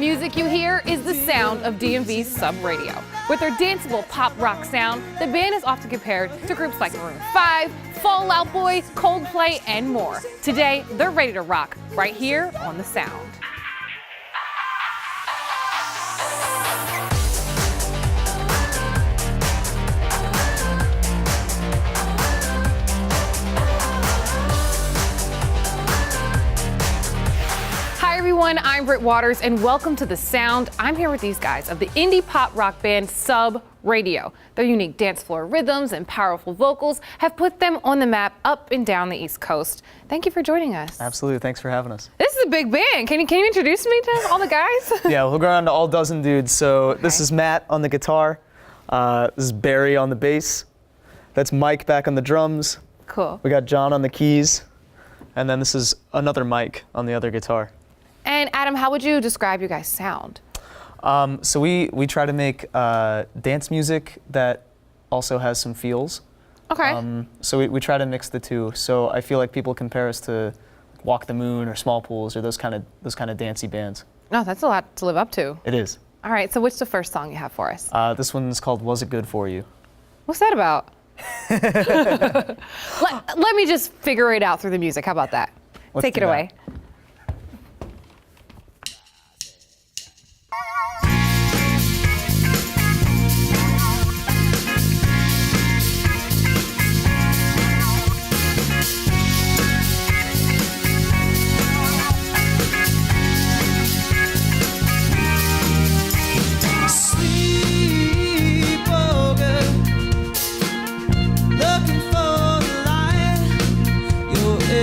music you hear is the sound of DMV'S Sub-Radio. With their danceable pop rock sound, the band is often compared to groups like Maroon 5, Fall Out Boy, Coldplay, and more. Today, they're ready to rock right here on The Sound. Hi everyone, I'm Britt Waters and welcome to The Sound. I'm here with these guys of the indie pop rock band Sub-Radio. Their unique dance floor rhythms and powerful vocals have put them on the map up and down the East Coast. Thank you for joining us. Absolutely, thanks for having us. This is a big band. Can you introduce me to all the guys? Yeah, we'll go around to all dozen dudes. So This is Matt on the guitar, this is Barry on the bass, that's Mike back on the drums. Cool. We got John on the keys, and then this is another Mike on the other guitar. And Adam, how would you describe your guys' sound? So we try to make dance music that also has some feels. Okay. So we try to mix the two. So I feel like people compare us to Walk the Moon or Small Pools or those kind of dancey bands. No, that's a lot to live up to. It is. All right, so what's the first song you have for us? This one's called Was It Good For You? What's that about? let me just figure it out through the music. How about that? Let's Take do it that. away.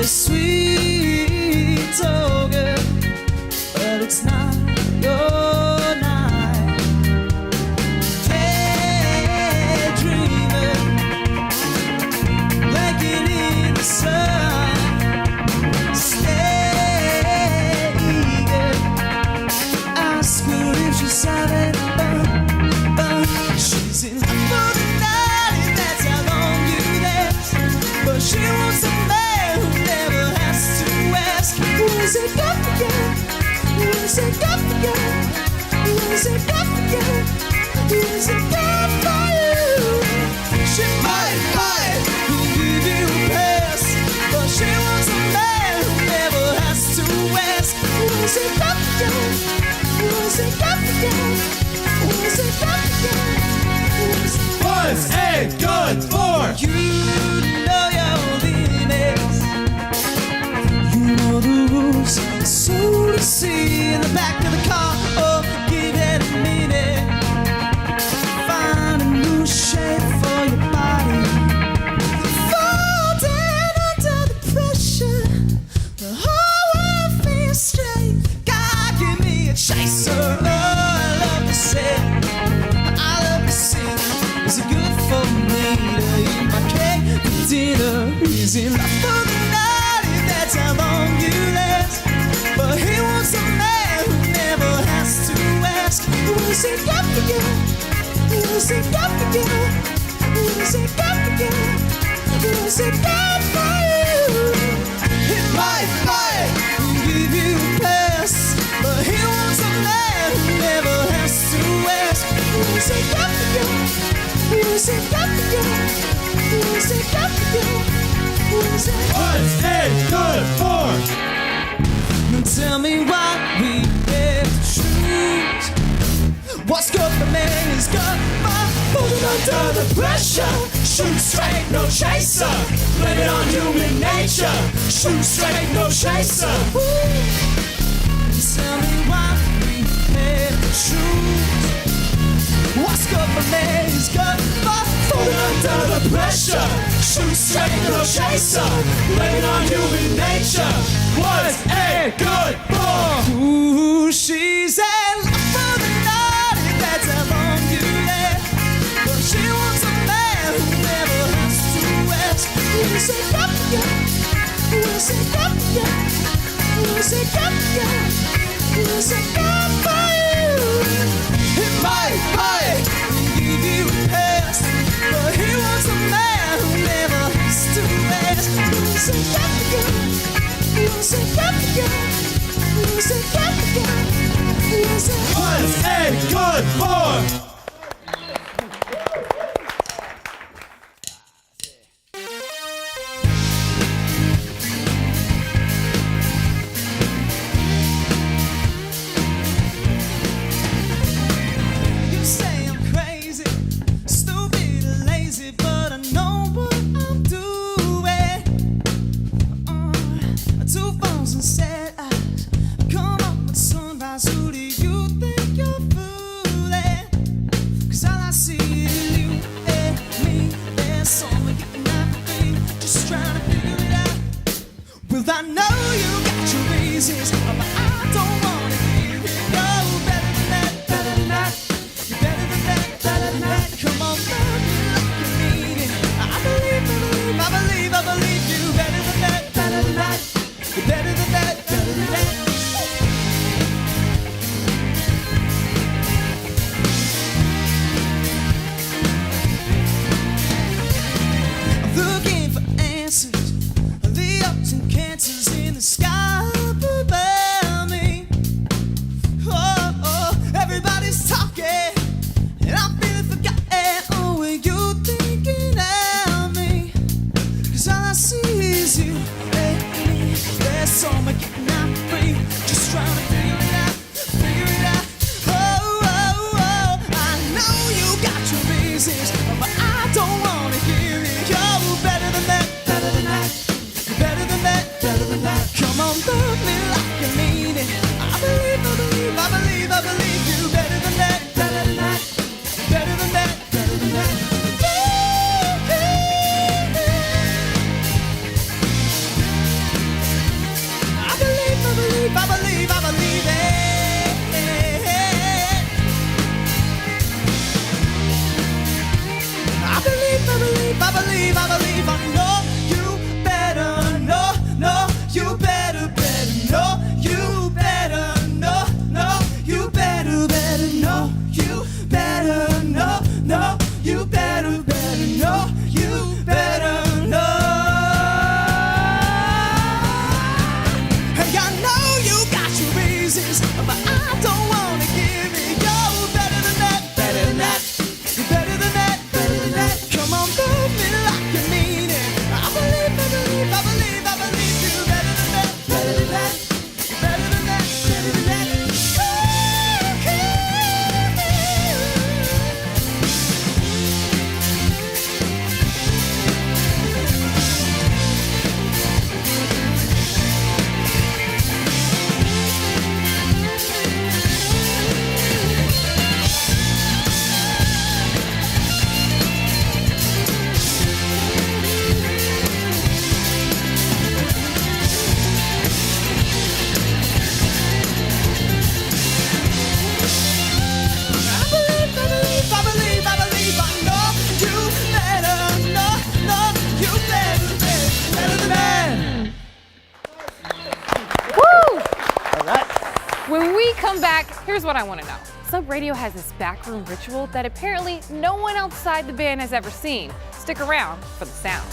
Sweet token, but it's not your night. Daydreaming, blinking in the sun. Stay eager, ask her if she's having fun. She's in love for the night, if that's how long you last. But she wants a man who never has to ask. Was it good for you? Was it good for you? Was it good for you? Was it good for you? She might give you a pass, but she wants a man who never has to ask. Was it good for you? Was it good for you? Was it good for you? Was it good for you? Know your limits. You know the rules. So to see in the back of the car. Oh, give it a minute. Find a new shape for your body. Folding under the pressure. The whole world feels straight. God, give me a chaser. Oh, I love to say. I love to sing. Is it good for me to eat my cake for dinner? Is it love for the night if that's how long you last? But he wants a man who never has to ask. Was it good for you? Was it good for you? Was it good for you? Was it good for you? He might give you a pass, but he wants a man who never has to ask. Was it good for you? Was it good for you? Was it good for you? Was it good for? Now tell me why we have to choose. What's good for me is good for holding under the pressure. Shoot straight, no chaser. Blame it on human nature. Shoot straight, no chaser. Ooh. Tell me why we have to choose. What's good for me is good for holding under the pressure. Shoot straight, no chaser. Blame it on human nature. What's it good for? Ooh, she's in love for the night, if that's how long you last. But she wants a man who never has to ask. Was it good for you? Was it good for you? Was it good for you? Was it good for you? It might give you a pass, but he wants a man who never has to ask. Was it good for you? Was it good for you? Was it good for you? Was it good boy. You say I'm crazy, stupid and lazy, but I know what I'm doing. Two phones and sad eyes, come up with sunrise. Who do you think you're fooling? 'Cause all I see is you and me. There's someone getting out of me, just trying to figure it out. Well, I know you got your reasons, but I don't wanna hear it. You're better than that, better than that. You're better than that, better than that. Come on, love me like you mean it. I believe you. Better than that, better than that. You're better than that, better than that. I'm looking for answers, the ups and cancers in the sky above me. Oh, everybody's talking, and I'm feeling forgotten. Oh, are you thinking of me? 'Cause all I see is you and me. There's someone getting out free, just trying to figure it out, figure it out. Oh, I know you got your reasons, but I don't wanna hear it. You're better than that, better than that. You're better than that, better than that. Come on, love me like you mean it. I believe you. Better than that, better than that. Better than that, better than that. I believe it. I know you better, no, you better, no, you better, no, you better, no, you better, no, you better, no, you better, no. Hey, I know you got your reasons, but I don't wanna give it. You're better than that, better than that. You're better than that, better than that. Come on, love me like you mean it. I believe you. Better than that, better than that. Better than that, better than that. When we come back, here's what I want to know. Sub-Radio has this backroom ritual that apparently no one outside the band has ever seen. Stick around for the sound.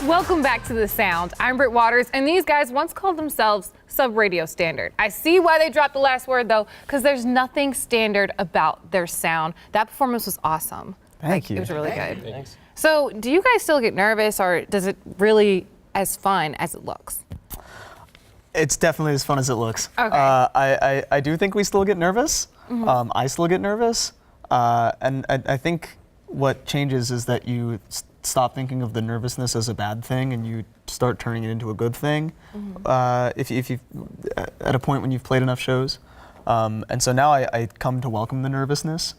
Welcome back to The Sound. I'm Britt Waters, and these guys once called themselves Sub-Radio Standard. I see why they dropped the last word, though, because there's nothing standard about their sound. That performance was awesome. Thank you. It was really good. Thanks. So, do you guys still get nervous, or does it really as fun as it looks? It's definitely as fun as it looks. Okay. I do think we still get nervous. I still get nervous. And I think what changes is that you stop thinking of the nervousness as a bad thing and you start turning it into a good thing. If you at a point when you've played enough shows. And so now I come to welcome the nervousness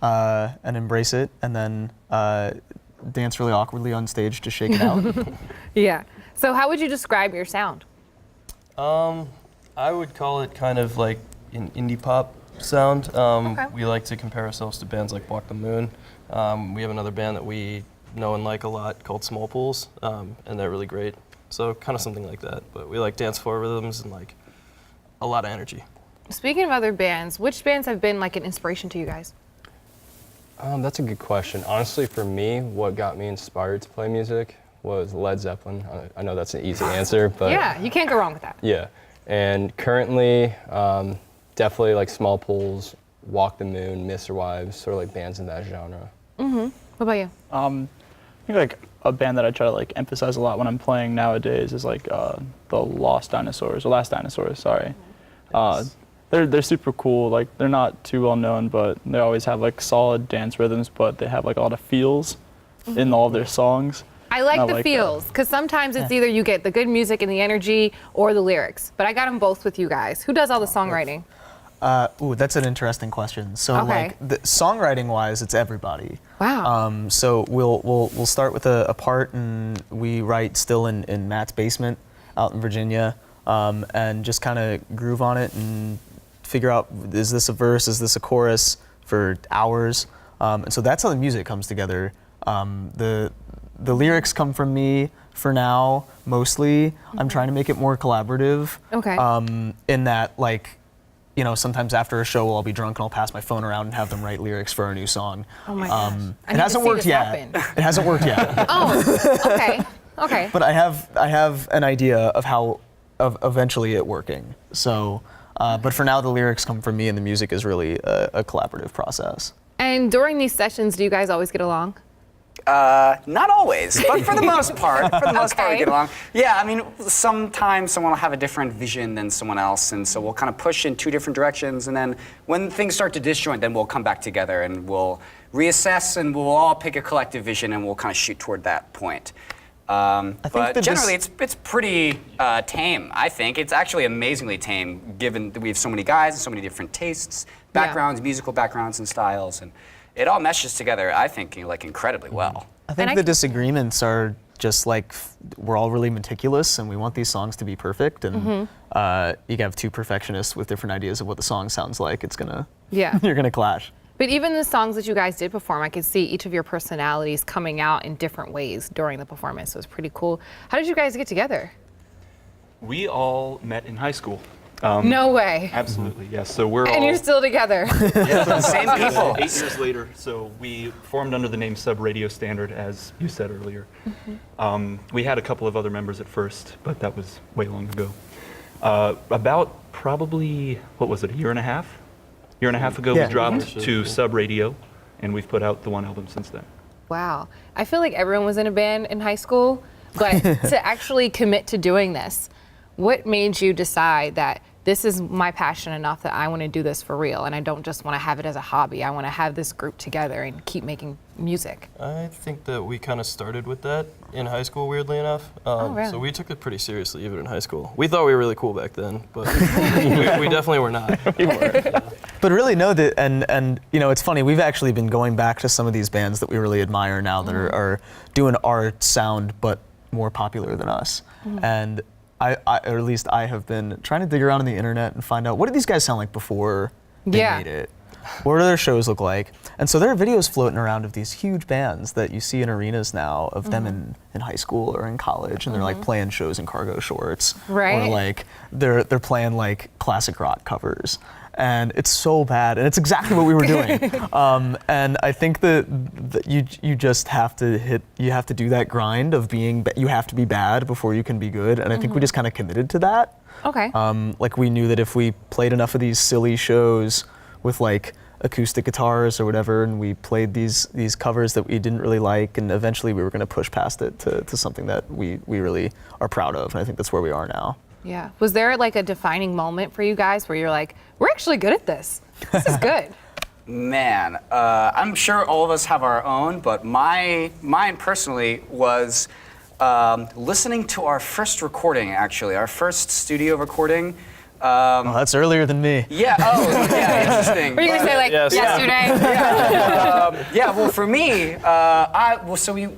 and embrace it, and then dance really awkwardly on stage to shake it out. Yeah. So how would you describe your sound? I would call it kind of like an indie pop sound. Okay. We like to compare ourselves to bands like Walk the Moon. We have another band that we know and like a lot called Small Pools, and they're really great. So kind of something like that. But we like dance floor rhythms and like a lot of energy. Speaking of other bands, which bands have been like an inspiration to you guys? That's a good question. Honestly, for me, what got me inspired to play music was Led Zeppelin. I know that's an easy answer, but Yeah, you can't go wrong with that. yeah. And currently, definitely like Small Pools, Walk the Moon, Mr. Wives, sort of like bands in that genre. What about you? I think like a band that I try to like emphasize a lot when I'm playing nowadays is like the Last Dinosaurs, sorry. They're super cool. Like they're not too well known, but they always have like solid dance rhythms, but they have like a lot of feels in all of their songs. I like I the like feels, because sometimes it's either you get the good music and the energy or the lyrics. But I got them both with you guys. Who does all the songwriting? Ooh, that's an interesting question. So Okay. like songwriting-wise, it's everybody. Wow. So we'll start with a part, and we write still in Matt's basement out in Virginia, and just kind of groove on it and figure out, is this a verse, is this a chorus, for hours. And so that's how the music comes together. The lyrics come from me for now, mostly. I'm trying to make it more collaborative. Okay. In that, like, you know, sometimes after a show, I'll be drunk and I'll pass my phone around and have them write lyrics for our new song. Oh my gosh. I It need to hasn't see worked this yet. happen. It hasn't worked yet. Oh, okay. Okay. But I have an idea of how of eventually it working. So, but for now, the lyrics come from me, and the music is really a collaborative process. And during these sessions, do you guys always get along? Not always, but for the most part, Okay. we get along. Yeah, I mean, sometimes someone will have a different vision than someone else, and so we'll kind of push in two different directions, and then when things start to disjoint, then we'll come back together and we'll reassess, and we'll all pick a collective vision, and we'll kind of shoot toward that point. But that generally, it's pretty tame, I think. It's actually amazingly tame, given that we have so many guys and so many different tastes, backgrounds, musical backgrounds and styles, and it all meshes together, I think, like incredibly well. I think And the disagreements are just like we're all really meticulous, and we want these songs to be perfect. And you can have two perfectionists with different ideas of what the song sounds like. It's gonna you're gonna clash. But even the songs that you guys did perform, I could see each of your personalities coming out in different ways during the performance. So it was pretty cool. How did you guys get together? We all met in high school. No way. Absolutely, yes. So we're And all you're still together. Same people. 8 years later. So we formed under the name Sub-Radio Standard, as you said earlier. We had a couple of other members at first, but that was way long ago. About probably, what was it, a year and a half? Year and a half ago, Yeah. we dropped to Sub-Radio, and we've put out the one album since then. Wow. I feel like everyone was in a band in high school, but to actually commit to doing this, what made you decide that this is my passion enough that I want to do this for real, and I don't just want to have it as a hobby. I want to have this group together and keep making music. I think that we kind of started with that in high school, weirdly enough. really? So we took it pretty seriously even in high school. We thought we were really cool back then, but we definitely were not. But really, no, and you know, it's funny. We've actually been going back to some of these bands that we really admire now that are doing our sound, but more popular than us. And I, or at least I have been trying to dig around on the internet and find out, what did these guys sound like before they made it? What do their shows look like? And so there are videos floating around of these huge bands that you see in arenas now of them in high school or in college, and they're like playing shows in cargo shorts. Right. Or like they're playing like classic rock covers. And it's so bad, and it's exactly what we were doing. And I think that you just have to do that grind of being, you have to be bad before you can be good. And I think we just kind of committed to that. Okay. Like we knew that if we played enough of these silly shows with like acoustic guitars or whatever, and we played these covers that we didn't really like, and eventually we were going to push past it to something that we really are proud of. And I think that's where we are now. Yeah. Was there like a defining moment for you guys where you're like, we're actually good at this? This is good. Man, I'm sure all of us have our own, but mine personally was listening to our first recording, actually, our first studio recording. Oh, that's earlier than me. Yeah, yeah, interesting. Were you going to say like Yes. yesterday? Yeah, well, for me, so we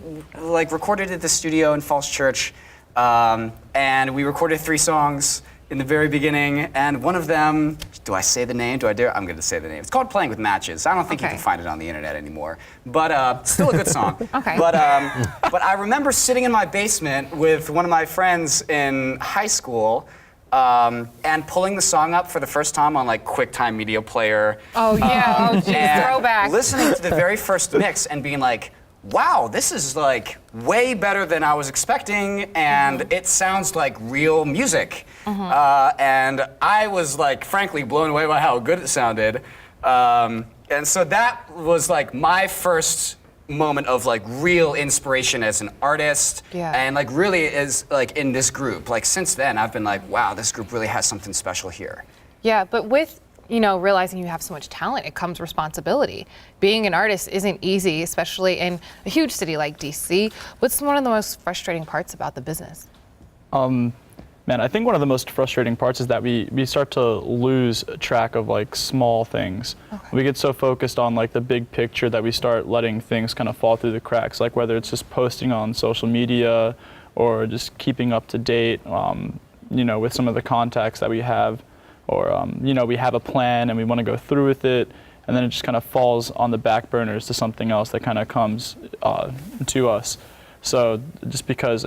like recorded at the studio in Falls Church, and we recorded 3 songs in the very beginning, and one of them, do I say the name? Do I dare? I'm going to say the name. It's called Playing with Matches. I don't think you Okay. can find it on the internet anymore, but still a good song. Okay. But I remember sitting in my basement with one of my friends in high school, and pulling the song up for the first time on like QuickTime Media Player. Oh yeah, oh geez, and throwback. listening to the very first mix and being like, wow, this is like way better than I was expecting, and it sounds like real music. And I was like, frankly, blown away by how good it sounded. And so that was like my first moment of like real inspiration as an artist, and like really is like in this group. Like since then, I've been like, wow, this group really has something special here. Yeah, but with realizing you have so much talent, it comes responsibility. Being an artist isn't easy, especially in a huge city like DC. What's one of the most frustrating parts about the business? Man, I think one of the most frustrating parts is that we start to lose track of like small things. We get so focused on like the big picture that we start letting things kind of fall through the cracks, like whether it's just posting on social media or just keeping up to date, with some of the contacts that we have, or we have a plan and we want to go through with it, and then it just kind of falls on the back burners to something else that kind of comes to us. So just because,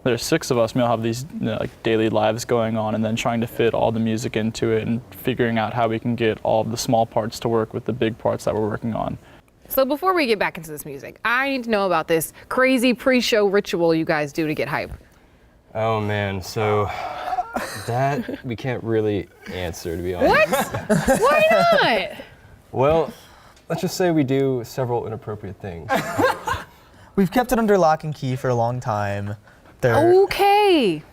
there's 6 of us, we all have these like daily lives going on, and then trying to fit all the music into it and figuring out how we can get all of the small parts to work with the big parts that we're working on. So before we get back into this music, I need to know about this crazy pre-show ritual you guys do to get hype. Oh man, so that we can't really answer, to be honest. What? Why not? Well, let's just say we do several inappropriate things. We've kept it under lock and key for a long time. Okay.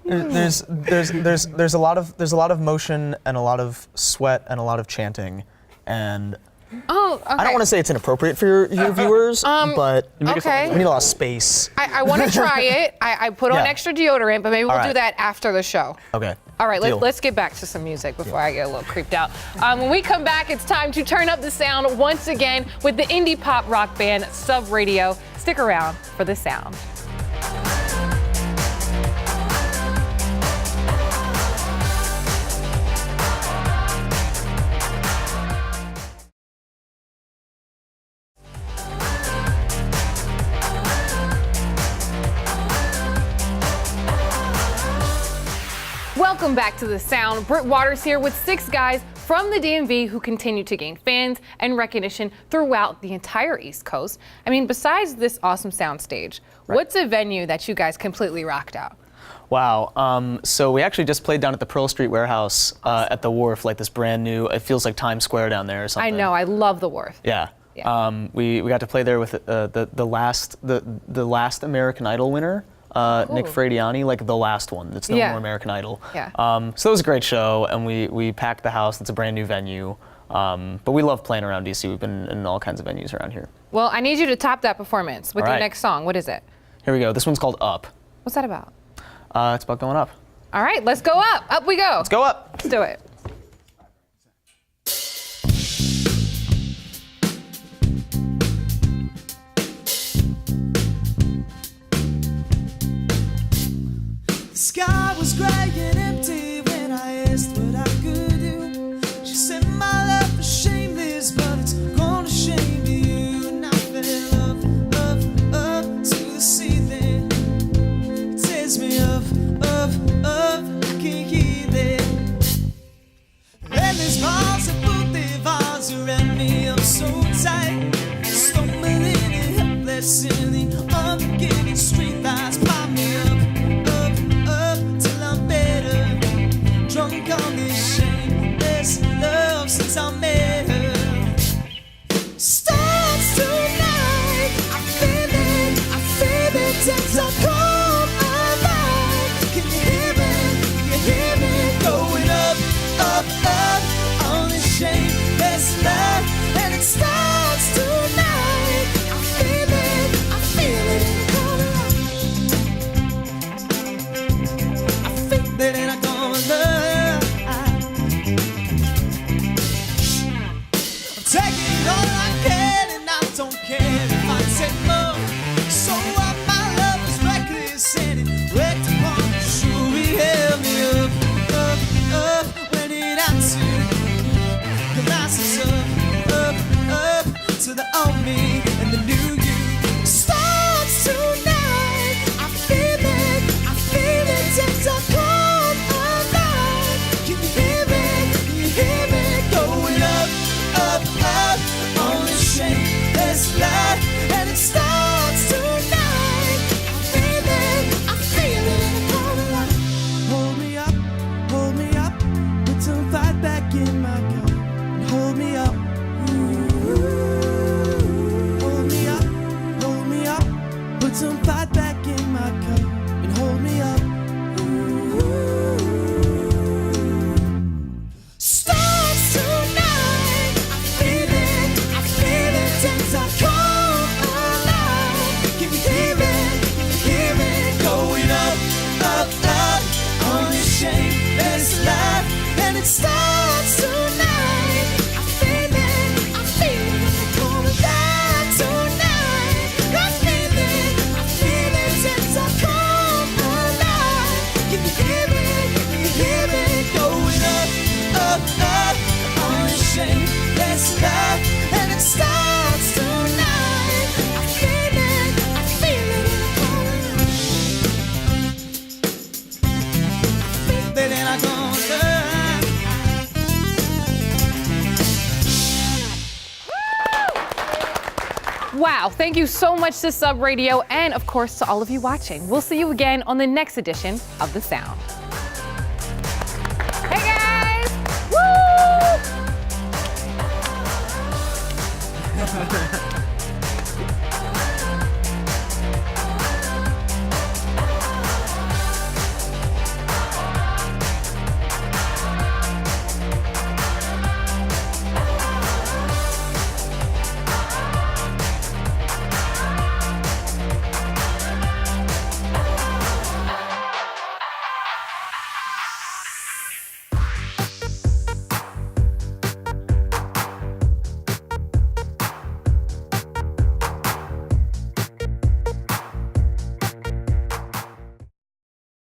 There's a lot of motion and a lot of sweat and a lot of chanting, and Oh, okay. I don't want to say it's inappropriate for your viewers, but okay. we need a lot of space. I want to try it. I put on extra deodorant, but maybe we'll do that after the show. Okay. All right, Deal. let's get back to some music before I get a little creeped out. When we come back, it's time to turn up the sound once again with the indie pop rock band Sub-Radio. Stick around for the sound. Welcome back to The Sound. Britt Waters here with 6 guys from the DMV who continue to gain fans and recognition throughout the entire East Coast. Besides this awesome sound stage, what's a venue that you guys completely rocked out? Wow. So we actually just played down at the Pearl Street Warehouse at the Wharf, like this brand new, it feels like Times Square down there or something. I know, I love the Wharf. Yeah. We got to play there with the last American Idol winner. Nick Frediani, like the last one. It's no more American Idol. Yeah. So it was a great show, and we packed the house. It's a brand new venue. But we love playing around DC. We've been in all kinds of venues around here. Well, I need you to top that performance with your next song. What is it? Here we go. This one's called Up. What's that about? It's about going up. All right, let's go up. Up we go. Let's go up. Let's do it. The sky was gray and empty when I asked what I could do. She said my love was shameless, but it's gonna shame you. And I fell up to the ceiling. It tears me up, I can't hear it. And these bars that put their bars around me, I'm so tight. Stumbling and helpless in the unforgiving street lights. Pop me up till I'm better. in my coat and hold me up. Hold me up. Put some fight back in my coat and hold me up. Starts tonight. I feel it since I come alive. Keep it going up, up, up on this shameless life. And it starts tonight. I feel it coming back tonight. I feel it since I come alive. Keep it going up, up, up on this shameless life. And it starts tonight. I feel it coming. Then I gonna turn. Wow, thank you so much to Sub Radio and, of course, to all of you watching. We'll see you again on the next edition of The Sound.